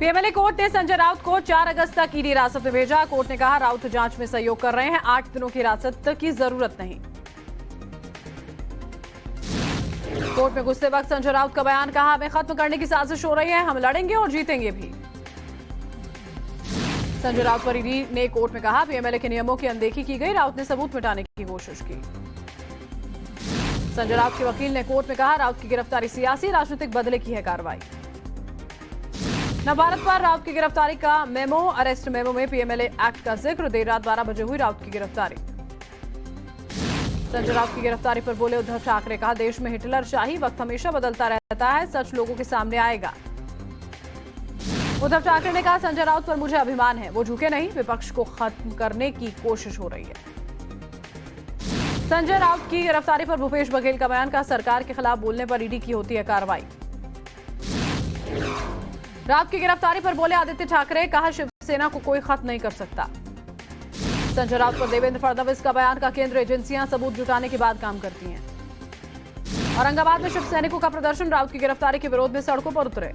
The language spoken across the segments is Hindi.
पीएमएलए कोर्ट ने संजय राउत को 4 अगस्त तक ईडी हिरासत में भेजा। कोर्ट ने कहा राउत जांच में सहयोग कर रहे हैं, 8 दिनों की हिरासत की जरूरत नहीं। कोर्ट में घुसते वक्त संजय राउत का बयान, कहा हमें खत्म करने की साजिश हो रही है, हम लड़ेंगे और जीतेंगे भी। संजय राउत पर ईडी ने कोर्ट में कहा पीएमएलए के नियमों की अनदेखी की गई, राउत ने सबूत मिटाने की कोशिश की। संजय राउत के वकील ने कोर्ट में कहा राउत की गिरफ्तारी सियासी राजनीतिक बदले की है कार्रवाई। नवभारत पर राउत की गिरफ्तारी का मेमो, अरेस्ट मेमो में पीएमएलए एक्ट का जिक्र, देर रात 12 बजे हुई राउत की गिरफ्तारी। संजय राउत की गिरफ्तारी पर बोले उद्धव ठाकरे, कहा देश में हिटलर शाही वक्त हमेशा बदलता रहता है, सच लोगों के सामने आएगा। उद्धव ठाकरे ने कहा संजय राउत पर मुझे अभिमान है, वो झुके नहीं, विपक्ष को खत्म करने की कोशिश हो रही है। संजय राउत की गिरफ्तारी पर भूपेश बघेल का बयान, कहा सरकार के खिलाफ बोलने पर ईडी की होती है कार्रवाई। राउत की गिरफ्तारी पर बोले आदित्य ठाकरे, कहा शिवसेना को कोई खत्म नहीं कर सकता। संजय राउत पर देवेंद्र फडणवीस का बयान, का केंद्र एजेंसियां सबूत जुटाने के बाद काम करती हैं। औरंगाबाद में शिव सैनिकों का प्रदर्शन, राउत की गिरफ्तारी के विरोध में सड़कों पर उतरे।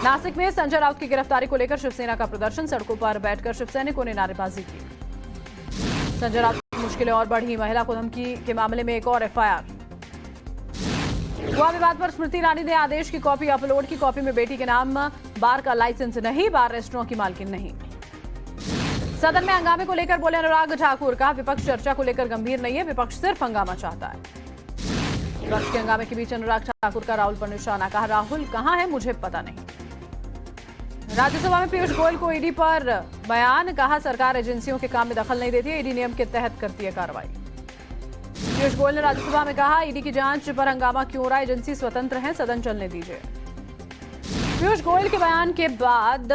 नासिक में संजय राउत की गिरफ्तारी को लेकर शिवसेना का प्रदर्शन, सड़कों पर बैठकर शिव सैनिकों ने नारेबाजी की। संजय राउत की मुश्किलें और बढ़ी, महिला को धमकी के मामले में एक और एफआईआर। गोवा विवाद पर स्मृति ईरानी ने आदेश की कॉपी अपलोड की, कॉपी में बेटी के नाम बार का लाइसेंस नहीं, बार रेस्टोरेंट की मालकिन नहीं। सदन में हंगामे को लेकर बोले अनुराग ठाकुर, कहा विपक्ष चर्चा को लेकर गंभीर नहीं है, विपक्ष सिर्फ हंगामा चाहता है। विपक्ष के हंगामे के बीच अनुराग ठाकुर का राहुल पर निशाना, कहा राहुल कहां है मुझे पता नहीं। राज्यसभा में पीयूष गोयल को ईडी पर बयान, कहा सरकार एजेंसियों के काम में दखल नहीं देती है, ईडी नियम के तहत करती है कार्रवाई। पीयूष गोयल ने राज्यसभा में कहा ईडी की जांच पर हंगामा क्यों हो रहा है, एजेंसी स्वतंत्र है, सदन चलने दीजिए। पीयूष गोयल के बयान के बाद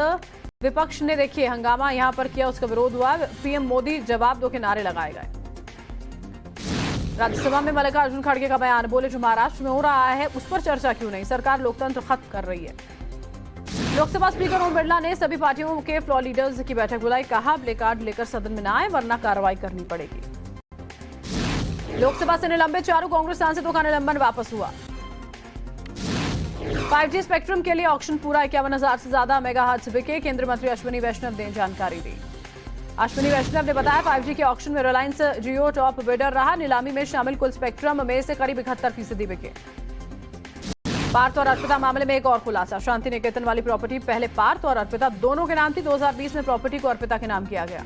विपक्ष ने देखिए हंगामा यहां पर किया, उसका विरोध हुआ, पीएम मोदी जवाब दो के नारे लगाए गए। राज्यसभा में मल्लिकार्जुन खड़गे का बयान, बोले जो महाराष्ट्र में हो रहा है उस पर चर्चा क्यों नहीं, सरकार लोकतंत्र खत्म कर रही है। लोकसभा स्पीकर ओम बिरला ने सभी पार्टियों के फ्लोर लीडर्स की बैठक बुलाई, कहा प्ले कार्ड लेकर सदन में न आए वरना कार्रवाई करनी पड़ेगी। लोकसभा से निलंबित 4 कांग्रेस सांसदों का निलंबन वापस हुआ। 5G स्पेक्ट्रम के लिए ऑक्शन पूरा, 51,000 से ज्यादा मेगाहर्ट्ज बिके, केंद्रीय मंत्री अश्विनी वैष्णव ने जानकारी दी। अश्विनी वैष्णव ने बताया 5G के ऑक्शन में रिलायंस जियो टॉप बिडर रहा, नीलामी में शामिल कुल स्पेक्ट्रम में से करीब 71% बिके। पार्थ और अर्पिता मामले में एक और खुलासा, शांति निकेतन वाली प्रॉपर्टी पहले पार्थ और अर्पिता दोनों के नाम थी, 2020 में प्रॉपर्टी को अर्पिता के नाम किया गया।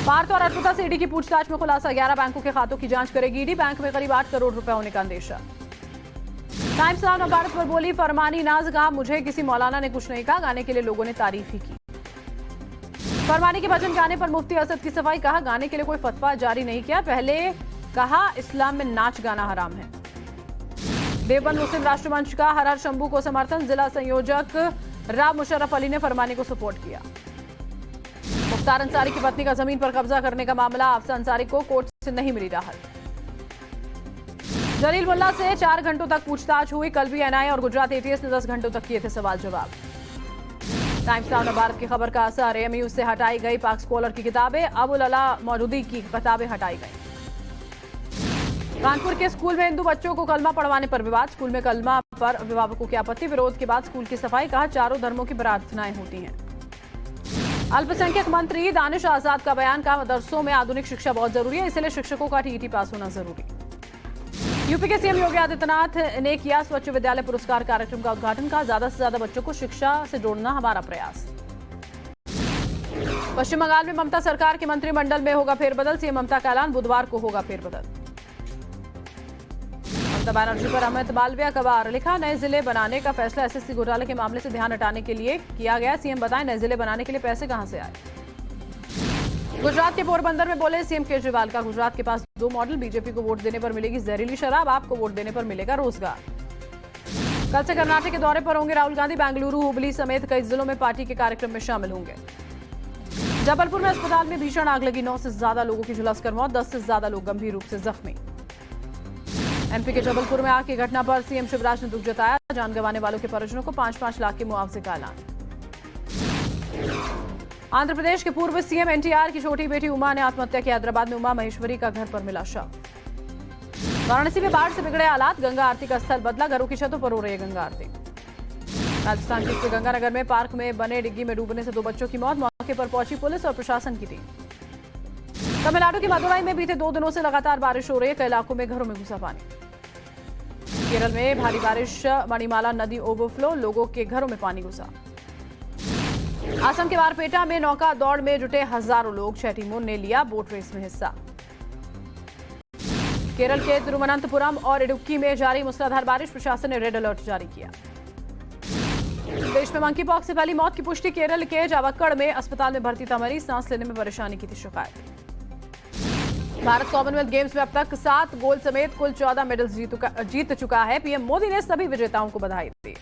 पार्थ और अर्पिता से ईडी की पूछताछ में खुलासा, 11 बैंकों के खातों की जांच करेगी ईडी, बैंक में करीब 8 करोड़ रुपए होने का अंदेशा। टाइम्स नाउ नवभारत पर बोली फरमानी नाज, कहा मुझे किसी मौलाना ने कुछ नहीं कहा, गाने के लिए लोगों ने तारीफ ही की। फरमानी के भजन गाने पर मुफ्ती असद की सफाई, कहा गाने के लिए कोई फतवा जारी नहीं किया, पहले कहा इस्लाम में नाच गाना हराम है। देवबंद मुस्लिम राष्ट्र मंच का हर हर शंभू को समर्थन, जिला संयोजक राव मुशर्रफ अली ने फरमानी को सपोर्ट किया। मुख्तार अंसारी की पत्नी का जमीन पर कब्जा करने का मामला, अफसा अंसारी को कोर्ट से नहीं मिली राहत। जलील मुल्ला से 4 घंटों तक पूछताछ हुई, कल भी एनआईए और गुजरात एटीएस ने 10 घंटों तक किए थे सवाल जवाब। टाइम्स नाउ नवभारत की खबर का असर, एएमयू से हटाई गई पाक स्कॉलर की किताबें, अबुल अला मौजूदी की किताबें हटाई गई। कानपुर के स्कूल में हिंदू बच्चों को कलमा पढ़वाने पर विवाद, स्कूल में कलमा पर अभिभावकों की आपत्ति, विरोध के बाद स्कूल की सफाई, कहा चारों धर्मों की प्रार्थनाएं होती हैं। अल्पसंख्यक मंत्री दानिश आजाद का बयान, कहा मदरसों में आधुनिक शिक्षा बहुत जरूरी है, इसलिए शिक्षकों का टीईटी पास होना जरूरी। यूपी के सीएम योगी आदित्यनाथ ने किया स्वच्छ विद्यालय पुरस्कार कार्यक्रम का उद्घाटन, कहा ज्यादा से ज्यादा बच्चों को शिक्षा से जोड़ना हमारा प्रयास। पश्चिम बंगाल में ममता सरकार के मंत्रिमंडल में होगा फेरबदल, सीएम ममता का ऐलान, बुधवार को होगा फेरबदल। ममता बनर्जी पर अमित मालविया का वार, लिखा नए जिले बनाने का फैसला एसएससी घोटाले के मामले से ध्यान हटाने के लिए किया गया, सीएम बताएं नए जिले बनाने के लिए पैसे कहां से आए। गुजरात के पोरबंदर में बोले सीएम केजरीवाल का, गुजरात के पास 2 मॉडल, बीजेपी को वोट देने पर मिलेगी जहरीली शराब, आपको वोट देने पर मिलेगा रोजगार। कल से कर्नाटक के दौरे पर होंगे राहुल गांधी, बेंगलुरु हुबली समेत कई जिलों में पार्टी के कार्यक्रम में शामिल होंगे। जबलपुर में अस्पताल में भीषण आग लगी, 9 से ज्यादा लोगों की झुलसकर मौत, 10 से ज्यादा लोग गंभीर रूप से जख्मी। एमपी के जबलपुर में आग की घटना पर सीएम शिवराज ने दुख जताया, जान गंवाने वालों के परिजनों को 5-5 लाख के मुआवजे का ऐलान। आंध्र प्रदेश के पूर्व सीएम एनटीआर की छोटी बेटी उमा ने आत्महत्या की, हैदराबाद में उमा महेश्वरी का घर पर मिला शव। वाराणसी में बाढ़ से बिगड़े हालात, गंगा आरती का स्थल बदला, घरों की छतों पर हो रही है गंगा आरती। राजस्थान के श्रीगंगानगर में पार्क में बने डिग्गी में डूबने से 2 बच्चों की मौत। मौके पर पहुंची पुलिस और प्रशासन की टीम। तमिलनाडु के मदुराई में बीते 2 दिनों से लगातार बारिश हो रही है। कई इलाकों में घरों में घुसा पानी। केरल में भारी बारिश, मणिमाला नदी ओवरफ्लो, लोगों के घरों में पानी घुसा। असम के बारपेटा में नौका दौड़ में जुटे हजारों लोग। 6 टीमों ने लिया बोट रेस में हिस्सा। केरल के तिरुवनंतपुरम और इडुक्की में जारी मूसलाधार बारिश, प्रशासन ने रेड अलर्ट जारी किया। देश में मंकी पॉक्स से पहली मौत की पुष्टि। केरल के जावक्कड़ में अस्पताल में भर्ती था मरीज, सांस लेने में परेशानी की थी शिकायत। भारत कॉमनवेल्थ गेम्स में अब तक 7 गोल्ड समेत कुल 14 मेडल्स जीत चुका है। पीएम मोदी ने सभी विजेताओं को बधाई दी।